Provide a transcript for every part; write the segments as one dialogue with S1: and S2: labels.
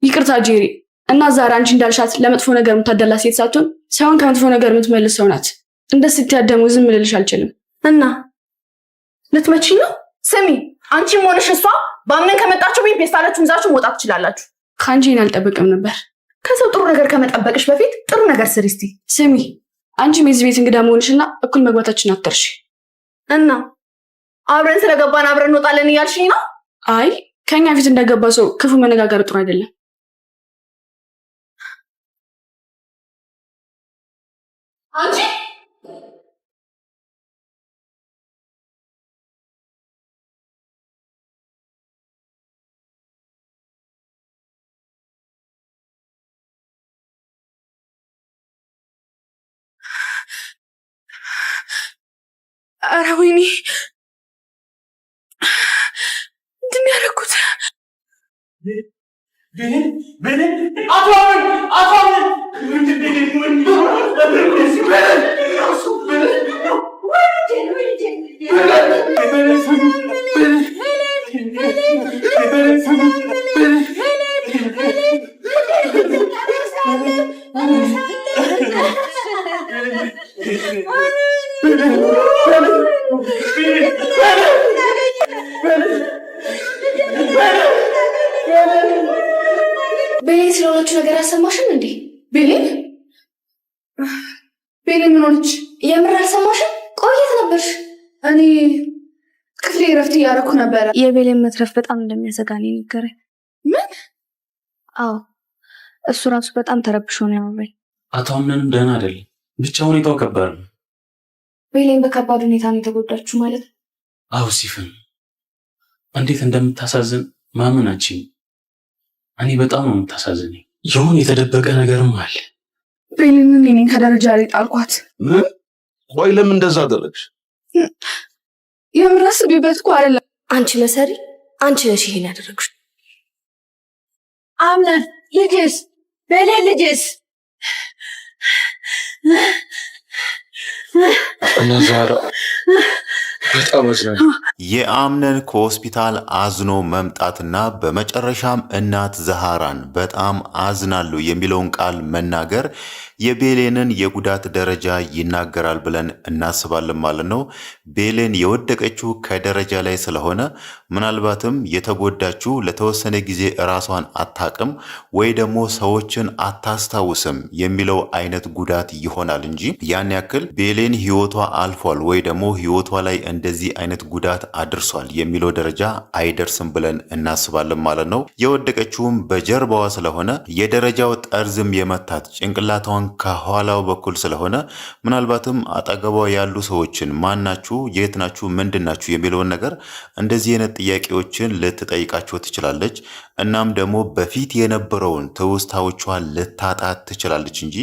S1: ይቅርታ ጄሪ እና ዛሬ አንቺ እንዳልሻት ለመጥፎ ነገር የምታደላ ሴት ሳትሆን ሳይሆን ከመጥፎ ነገር የምትመልስ ሰው ናት። እንደ ስትያደሙ ዝም ልልሽ አልችልም።
S2: እና ልትመቺ ነው? ስሚ አንቺም ሆነሽ እሷ ባምነን ከመጣችሁ ቤት ፔስታላችሁን ይዛችሁ መውጣት ትችላላችሁ።
S1: ከአንቺ ይሄን አልጠብቅም ነበር።
S2: ከሰው ጥሩ ነገር ከመጠበቅሽ በፊት ጥሩ ነገር ስሪ እስቲ።
S1: ስሚ አንቺም የዚህ ቤት እንግዳ መሆንሽና እኩል መግባታችን አትርሺ።
S2: እና አብረን ስለገባን አብረን እንወጣለን እያልሽኝ ነው?
S1: አይ ከኛ ፊት እንደገባ ሰው ክፉ መነጋገር ጥሩ አይደለም።
S2: አንቺ ኧረ ወይኔ ምንድን ነው ያደረኩት? ቤሌን ስለሆነችው ነገር አልሰማሽም እንዴ? ቤሌን ምን ሆነች? የምር አልሰማሽም? ቆየት ነበርሽ? እኔ ክፍሌ እረፍት እያደረኩ ነበረ።
S3: የቤሌን መትረፍ በጣም እንደሚያሰጋኝ ነገረኝ።
S2: ምን?
S3: አዎ እሱ ራሱ በጣም ተረብሾ ነው ያወራኝ።
S4: አቶ አምነንም ደህና አይደለም፣ ብቻ ሁኔታው ከባድ ነው።
S3: ቤሌን በከባድ ሁኔታ ነው የተጎዳችሁ ማለት ነው?
S4: አዎ ሲፈን እንዴት እንደምታሳዝን ማመናችን። እኔ በጣም ነው የምታሳዝነኝ። ይሁን የተደበቀ ነገርም አለ።
S2: ቤሌንን እኔን ከደረጃ ላይ ጣልኳት።
S5: ምን? ቆይ ለምን እንደዛ አደረግሽ?
S2: የምር አስቤበት እኮ አይደለም።
S3: አንቺ መሰሪ፣ አንቺ ነሽ ይሄን ያደረግሽው።
S2: አምነን ልጅስ ቤሌን ልጅስ
S5: እና ዛራ በጣም አዝናለሁ።
S6: የአምነን ከሆስፒታል አዝኖ መምጣትና በመጨረሻም እናት ዛሃራን በጣም አዝናለሁ የሚለውን ቃል መናገር የቤሌንን የጉዳት ደረጃ ይናገራል ብለን እናስባለን ማለት ነው። ቤሌን የወደቀችው ከደረጃ ላይ ስለሆነ ምናልባትም የተጎዳችው ለተወሰነ ጊዜ ራሷን አታቅም ወይ ደግሞ ሰዎችን አታስታውስም የሚለው አይነት ጉዳት ይሆናል እንጂ ያን ያክል ቤሌን ህይወቷ አልፏል ወይ ደግሞ ህይወቷ ላይ እንደዚህ አይነት ጉዳት አድርሷል የሚለው ደረጃ አይደርስም ብለን እናስባለን ማለት ነው። የወደቀችውም በጀርባዋ ስለሆነ የደረጃው ጠርዝም የመታት ጭንቅላቷን ከኋላው በኩል ስለሆነ ምናልባትም አጠገቧ ያሉ ሰዎችን ማናችሁ፣ የት ናችሁ፣ ምንድናችሁ የሚለውን ነገር እንደዚህ አይነት ጥያቄዎችን ልትጠይቃቸው ትችላለች። እናም ደግሞ በፊት የነበረውን ትውስታዎቿን ልታጣት ትችላለች እንጂ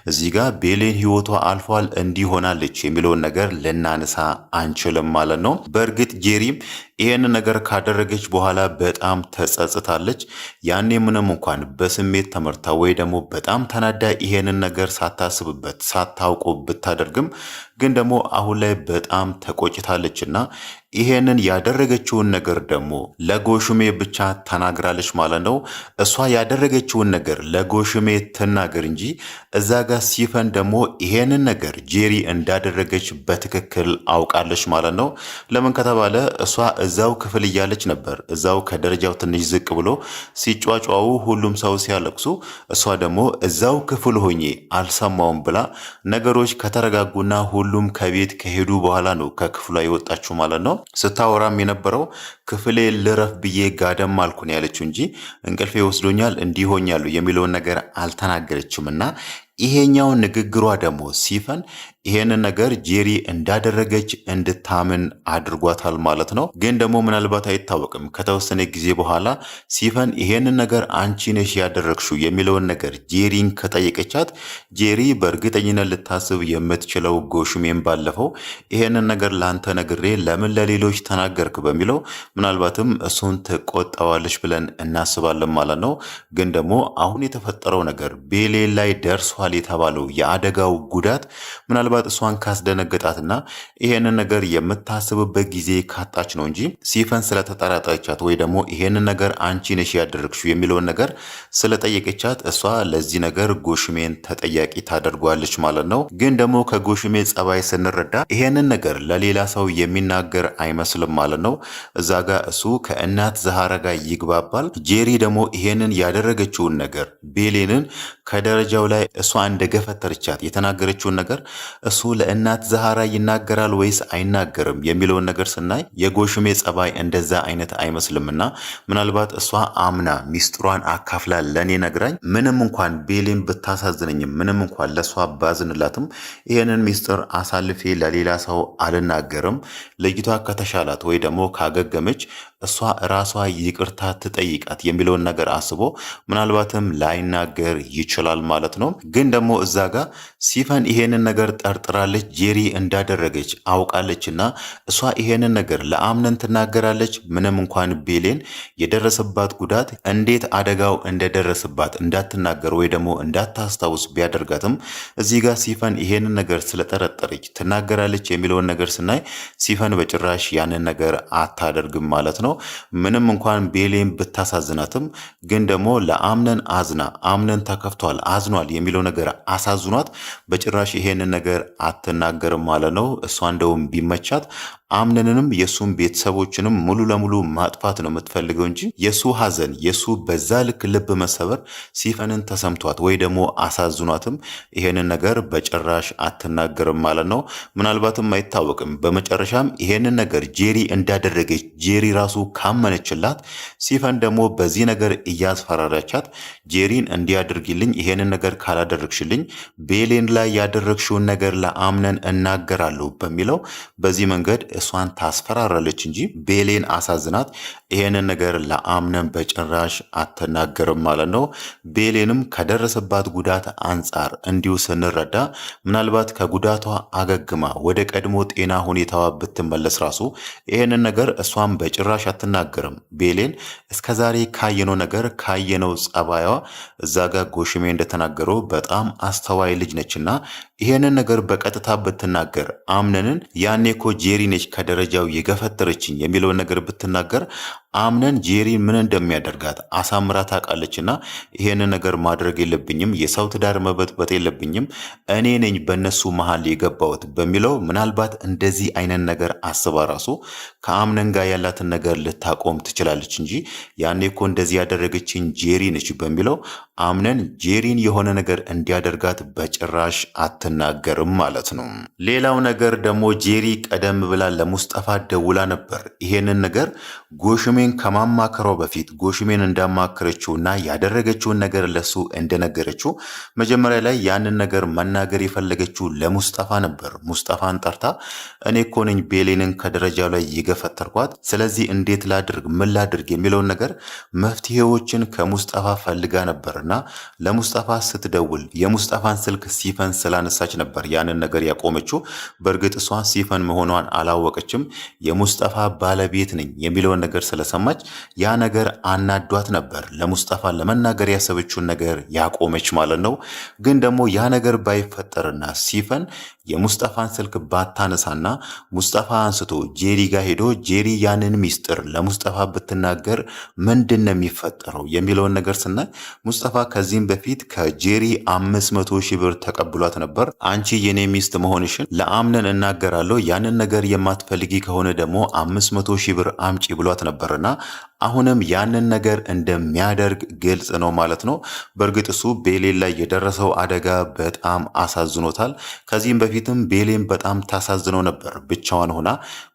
S6: እዚህ ጋር ቤሌን ህይወቷ አልፏል እንዲሆናለች የሚለውን ነገር ልናነሳ አንችልም ማለት ነው። በእርግጥ ጄሪም ይሄን ነገር ካደረገች በኋላ በጣም ተጸጽታለች። ያኔ ምንም እንኳን በስሜት ተመርታ ወይ ደግሞ በጣም ተናዳ ይሄንን ነገር ሳታስብበት ሳታውቁ ብታደርግም ግን ደግሞ አሁን ላይ በጣም ተቆጭታለችና ይሄንን ያደረገችውን ነገር ደግሞ ለጎሹሜ ብቻ ተናግራለች ማለት ነው። እሷ ያደረገችውን ነገር ለጎሹሜ ትናገር እንጂ እዛ ጋር ሲፈን ደግሞ ይሄንን ነገር ጄሪ እንዳደረገች በትክክል አውቃለች ማለት ነው። ለምን ከተባለ እሷ እዛው ክፍል እያለች ነበር እዛው ከደረጃው ትንሽ ዝቅ ብሎ ሲጫጫው ሁሉም ሰው ሲያለቅሱ እሷ ደግሞ እዛው ክፍል ሆኜ አልሰማውም ብላ ነገሮች ከተረጋጉና ሁሉም ከቤት ከሄዱ በኋላ ነው ከክፍሏ የወጣችው ማለት ነው። ስታወራም የነበረው ክፍሌ ልረፍ ብዬ ጋደም አልኩን ያለችው እንጂ እንቅልፌ ወስዶኛል እንዲሆኛሉ የሚለውን ነገር አልተናገረችምና ይሄኛው ንግግሯ ደግሞ ሲፈን ይሄንን ነገር ጄሪ እንዳደረገች እንድታምን አድርጓታል ማለት ነው። ግን ደግሞ ምናልባት አይታወቅም ከተወሰነ ጊዜ በኋላ ሲፈን ይሄንን ነገር አንቺ ነሽ ያደረግሽው የሚለውን ነገር ጄሪን ከጠየቀቻት ጄሪ በእርግጠኝነት ልታስብ የምትችለው ጎሹሜን ባለፈው ይሄንን ነገር ላንተ ነግሬ ለምን ለሌሎች ተናገርክ በሚለው ምናልባትም እሱን ትቆጣዋለች ብለን እናስባለን ማለት ነው። ግን ደግሞ አሁን የተፈጠረው ነገር ቤሌን ላይ ደርሷል የተባለው የአደጋው ጉዳት ምናልባት ምናልባት እሷን ካስደነገጣትና ይሄንን ነገር የምታስብበት ጊዜ ካጣች ነው እንጂ ሲፈን ስለተጠራጠረቻት ወይ ደግሞ ይሄንን ነገር አንቺ ነሽ ያደረግሽው የሚለውን ነገር ስለጠየቀቻት እሷ ለዚህ ነገር ጎሽሜን ተጠያቂ ታደርጓለች ማለት ነው። ግን ደግሞ ከጎሽሜ ጸባይ ስንረዳ ይሄንን ነገር ለሌላ ሰው የሚናገር አይመስልም ማለት ነው። እዛ ጋር እሱ ከእናት ዛሃራ ጋር ይግባባል። ጄሪ ደግሞ ይሄንን ያደረገችውን ነገር ቤሌንን ከደረጃው ላይ እሷ እንደገፈተረቻት የተናገረችውን ነገር እሱ ለእናት ዛሃራ ይናገራል ወይስ አይናገርም የሚለውን ነገር ስናይ የጎሽሜ ጸባይ እንደዛ አይነት አይመስልምና ምናልባት እሷ አምና ሚስጥሯን አካፍላ ለኔ ነግራኝ ምንም እንኳን ቤሌን ብታሳዝነኝም ምንም እንኳን ለሷ ባዝንላትም ይሄንን ሚስጥር አሳልፌ ለሌላ ሰው አልናገርም፣ ልጅቷ ከተሻላት ወይ ደግሞ ካገገመች እሷ ራሷ ይቅርታ ትጠይቃት የሚለውን ነገር አስቦ ምናልባትም ላይናገር ይችላል ማለት ነው። ግን ደግሞ እዛ ጋር ሲፈን ይሄንን ነገር ጠርጥራለች፣ ጄሪ እንዳደረገች አውቃለችና እሷ ይሄንን ነገር ለአምነን ትናገራለች። ምንም እንኳን ቤሌን የደረሰባት ጉዳት እንዴት አደጋው እንደደረሰባት እንዳትናገር ወይ ደግሞ እንዳታስታውስ ቢያደርጋትም እዚህ ጋር ሲፈን ይሄንን ነገር ስለጠረጠረች ትናገራለች የሚለውን ነገር ስናይ ሲፈን በጭራሽ ያንን ነገር አታደርግም ማለት ነው። ምንም እንኳን ቤሌን ብታሳዝናትም ግን ደግሞ ለአምነን አዝና አምነን ተከፍቷል አዝኗል የሚለው ነገር አሳዝኗት በጭራሽ ይሄንን ነገር አትናገርም ማለት ነው። እሷ እንደውም ቢመቻት አምነንንም የሱን ቤተሰቦችንም ሙሉ ለሙሉ ማጥፋት ነው የምትፈልገው እንጂ የሱ ሐዘን የሱ በዛ ልክ ልብ መሰበር ሲፈንን ተሰምቷት ወይ ደግሞ አሳዝኗትም ይሄንን ነገር በጭራሽ አትናገርም ማለት ነው። ምናልባትም አይታወቅም። በመጨረሻም ይሄንን ነገር ጄሪ እንዳደረገች ጄሪ ራሱ ካመነችላት ሲፈን ደግሞ በዚህ ነገር እያስፈራራቻት ጄሪን እንዲያደርግልኝ ይሄንን ነገር ካላደረግሽልኝ ቤሌን ላይ ያደረግሽውን ነገር ለአምነን እናገራለሁ በሚለው በዚህ መንገድ እሷን ታስፈራራለች እንጂ ቤሌን አሳዝናት ይሄንን ነገር ለአምነን በጭራሽ አትናገርም ማለት ነው። ቤሌንም ከደረሰባት ጉዳት አንጻር እንዲሁ ስንረዳ ምናልባት ከጉዳቷ አገግማ ወደ ቀድሞ ጤና ሁኔታዋ ብትመለስ ራሱ ይሄንን ነገር እሷን በጭራሽ አትናገርም። ቤሌን እስከዛሬ ካየነው ነገር ካየነው ጸባይዋ እዛ ጋር ጎሽሜ እንደተናገረው በጣም አስተዋይ ልጅ ነችና ይሄንን ነገር በቀጥታ ብትናገር አምነንን ያኔ እኮ ጄሪ ነች ከደረጃው የገፈተረችኝ የሚለውን ነገር ብትናገር አምነን ጄሪ ምን እንደሚያደርጋት አሳምራ ታውቃለችና ይሄንን ነገር ማድረግ የለብኝም፣ የሰው ትዳር መበጥበጥ የለብኝም፣ እኔ ነኝ በእነሱ መሀል የገባሁት በሚለው ምናልባት እንደዚህ አይነት ነገር አስባ ራሱ ከአምነን ጋር ያላትን ነገር ልታቆም ትችላለች እንጂ ያኔ እኮ እንደዚህ ያደረገችኝ ጄሪ ነች በሚለው አምነን ጄሪን የሆነ ነገር እንዲያደርጋት በጭራሽ አትናገርም ማለት ነው። ሌላው ነገር ደግሞ ጄሪ ቀደም ብላ ለሙስጠፋ ደውላ ነበር። ይሄንን ነገር ጎሽሜን ከማማከሯ በፊት ጎሽሜን እንዳማከረችውና ያደረገችውን ነገር ለሱ እንደነገረችው መጀመሪያ ላይ ያንን ነገር መናገር የፈለገችው ለሙስጠፋ ነበር። ሙስጠፋን ጠርታ እኔ እኮ ነኝ ቤሌንን ከደረጃው ላይ የገፈተርኳት፣ ስለዚህ እንዴት ላድርግ ምን ላድርግ የሚለውን ነገር መፍትሄዎችን ከሙስጠፋ ፈልጋ ነበርና ለሙስጠፋ ስትደውል የሙስጠፋን ስልክ ሲፈን ስላነሳች ነበር ያንን ነገር ያቆመችው። በእርግጥ እሷ ሲፈን መሆኗን አላወቀችም። የሙስጠፋ ባለቤት ነኝ የሚለውን ነገር ስለሰማች ያ ነገር አናዷት ነበር ለሙስጠፋ ለመናገር ያሰበችውን ነገር ያቆመች ማለት ነው። ግን ደግሞ ያ ነገር ባይፈጠርና ሲፈን የሙስጠፋን ስልክ ባታነሳና ሙስጠፋ አንስቶ ጄሪ ጋር ሄዶ ጄሪ ያንን ሚስጥር ለሙስጠፋ ብትናገር ምንድን ነው የሚፈጠረው የሚለውን ነገር ስናይ ሙስጠፋ ከዚህም በፊት ከጄሪ 500 ሺህ ብር ተቀብሏት ነበር። አንቺ የኔ ሚስት መሆንሽን ለአምነን እናገራለሁ፣ ያንን ነገር የማትፈልጊ ከሆነ ደግሞ 500 ሺህ ብር አምጪ ብሏት ነበርና አሁንም ያንን ነገር እንደሚያደርግ ግልጽ ነው ማለት ነው። በእርግጥ እሱ ቤሌን ላይ የደረሰው አደጋ በጣም አሳዝኖታል። ከዚህም በፊትም ቤሌን በጣም ታሳዝነው ነበር። ብቻዋን ሆና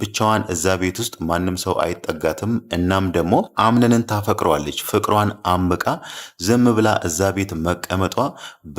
S6: ብቻዋን እዛ ቤት ውስጥ ማንም ሰው አይጠጋትም። እናም ደግሞ አምነንን ታፈቅረዋለች። ፍቅሯን አምቃ ዝም ብላ እዛ ቤት መቀመጧ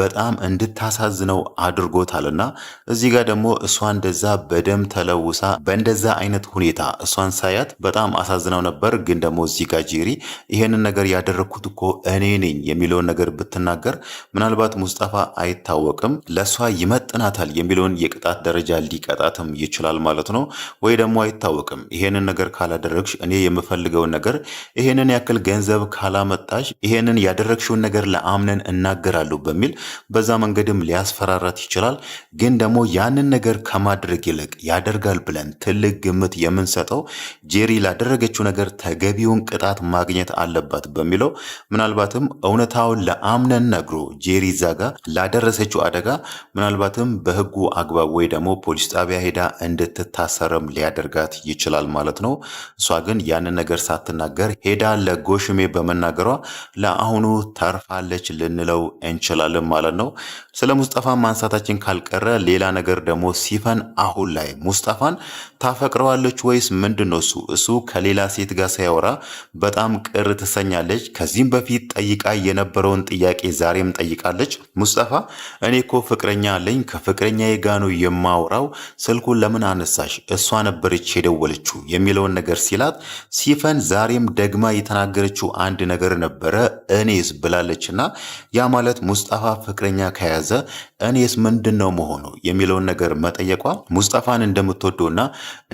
S6: በጣም እንድታሳዝነው አድርጎታልና እዚህ ጋር ደግሞ እሷ እንደዛ በደም ተለውሳ በእንደዛ አይነት ሁኔታ እሷን ሳያት በጣም አሳዝነው ነበር። ግን ደግሞ እዚህ ጋር ጄሪ ይሄንን ነገር ያደረግኩት እኮ እኔ ነኝ የሚለውን ነገር ብትናገር ምናልባት ሙስጠፋ አይታወቅም ለእሷ ይመጥናታል የሚለውን የቅጣት ደረጃ ሊቀጣትም ይችላል ማለት ነው። ወይ ደግሞ አይታወቅም ይሄንን ነገር ካላደረግሽ እኔ የምፈልገውን ነገር ይሄንን ያክል ገንዘብ ካላመጣሽ ይሄንን ያደረግሽውን ነገር ለአምነን እናገራለሁ በሚል በዛ መንገድም ሊያስፈራራት ይችላል። ግን ደግሞ ያንን ነገር ከማድረግ ይልቅ ያደርጋል ብለን ትልቅ ግምት የምንሰጠው ጄሪ ላደረገችው ነገር ተገቢውን ቅጣት ማግኘት አለባት በሚለው ምናልባትም እውነታውን ለአምነን ነግሮ ጄሪ ዛጋ ላደረሰችው አደጋ ምናልባትም በህጉ አግባብ ወይ ደግሞ ፖሊስ ጣቢያ ሄዳ እንድትታሰርም ሊያደርጋት ይችላል ማለት ነው። እሷ ግን ያንን ነገር ሳትናገር ሄዳ ለጎሽሜ በመናገሯ ለአሁኑ ተርፋለች ልንለው እንችላለን ማለት ነው። ስለ ሙስጠፋ ማንሳታችን ካልቀረ ሌላ ነገር ደግሞ ሲፈን አሁን ላይ ሙስጠፋን ታፈቅረዋለች ወይስ ምንድነው? እሱ ከሌላ ሴት ጋር ሳያወራ በጣም ቅር ትሰኛለች። ከዚህም በፊት ጠይቃ የነበረውን ጥያቄ ዛሬም ጠይቃለች። ሙስጠፋ እኔ እኮ ፍቅረኛ አለኝ ከፍቅረኛዬ ጋር ነው የማወራው፣ ስልኩን ለምን አነሳሽ? እሷ ነበረች የደወለችው የሚለውን ነገር ሲላት ሲፈን ዛሬም ደግማ የተናገረችው አንድ ነገር ነበረ እኔስ ብላለችና ያ ማለት ሙስጠፋ ፍቅረኛ ከያዘ እኔስ ምንድነው መሆኑ የሚለውን ነገር መጠየቋ ሙስጠፋን እንደምትወደውና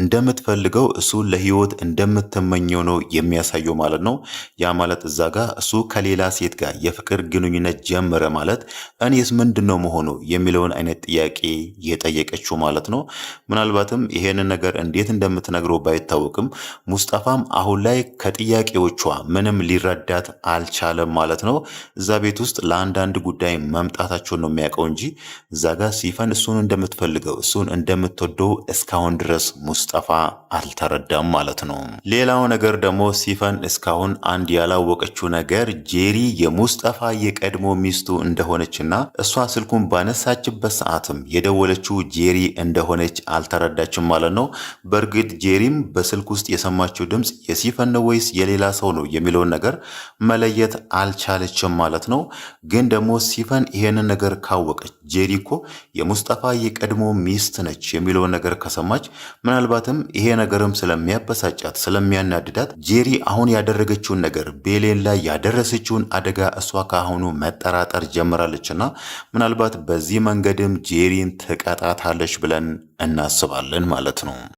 S6: እንደምትፈልገው እሱ ለህይወት እንደምትመኘው ነው የሚያሳየው ማለት ነው። ያ ማለት እዛ ጋር እሱ ከሌላ ሴት ጋር የፍቅር ግንኙነት ጀመረ ማለት እኔስ ምንድነው መሆኑ የሚለውን አይነት ጥያቄ የጠየቀችው ማለት ነው። ምናልባትም ይሄንን ነገር እንዴት እንደምትነግረው ባይታወቅም ሙስጠፋም አሁን ላይ ከጥያቄዎቿ ምንም ሊረዳት አልቻለም ማለት ነው። እዛ ቤት ውስጥ ለአንዳንድ ጉዳይ መምጣታቸውን ነው የሚያውቀው እንጂ እዛ ጋር ሲፈን እሱን እንደምትፈልገው እሱን እንደምትወደው እስካሁን ድረስ ሙስጠፋ አልተረዳም ማለት ነው። ሌላው ነገር ደግሞ ሲፈን እስካሁን አንድ ያላወቀችው ነገር ጄሪ የሙስጠፋ የቀድሞ ሚስቱ እንደሆነችና እሷ ስልኩን ባነሳችበት ሰዓትም የደወለችው ጄሪ እንደሆነች አልተረዳችም ማለት ነው። በእርግጥ ጄሪም በስልክ ውስጥ የሰማችው ድምፅ የሲፈን ነው ወይስ የሌላ ሰው ነው የሚለውን ነገር መለየት አልቻለችም ማለት ነው። ግን ደግሞ ሲፈን ይሄንን ነገር ካወቀች ጄሪ እኮ የሙስጠፋ የቀድሞ ሚስት ነች የሚለውን ነገር ከሰማች ምናልባትም ይሄ ነገርም ስለሚያበሳጫት ስለሚያናድዳት ጄሪ አሁን ያደረገችውን ነገር ቤሌን ላይ ያደረሰችውን አደጋ እሷ ከአሁኑ መጠራጠር ጀምራለችና ምናልባት በዚህ መንገድም ጄሪን ትቀጣታለች ብለን እናስባለን ማለት ነው።